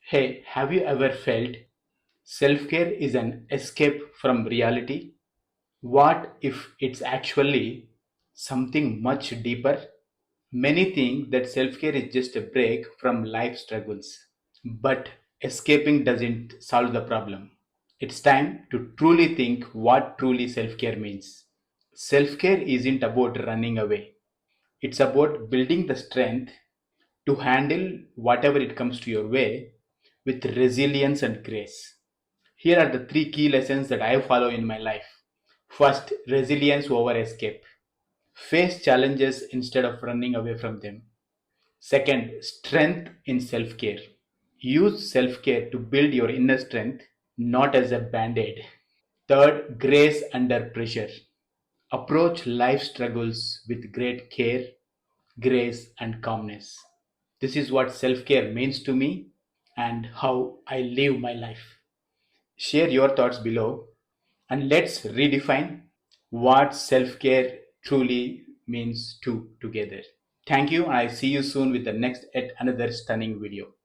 Hey, have you ever felt self care is an escape from reality? What if it's actually something much deeper? Many think that self care is just a break from life struggles. But escaping doesn't solve the problem. It's time to truly think what truly self care means. Self care isn't about running away, it's about building the strength to handle whatever it comes to your way with resilience and grace. Here are the three key lessons that I follow in my life. First, resilience over escape. Face challenges instead of running away from them. Second, strength in self care. Use self care to build your inner strength, not as a band aid. Third, grace under pressure. Approach life struggles with great care, grace, and calmness. This is what self care means to me and how I live my life. Share your thoughts below and let's redefine what self care truly means to together. Thank you, and I see you soon with the next yet another stunning video.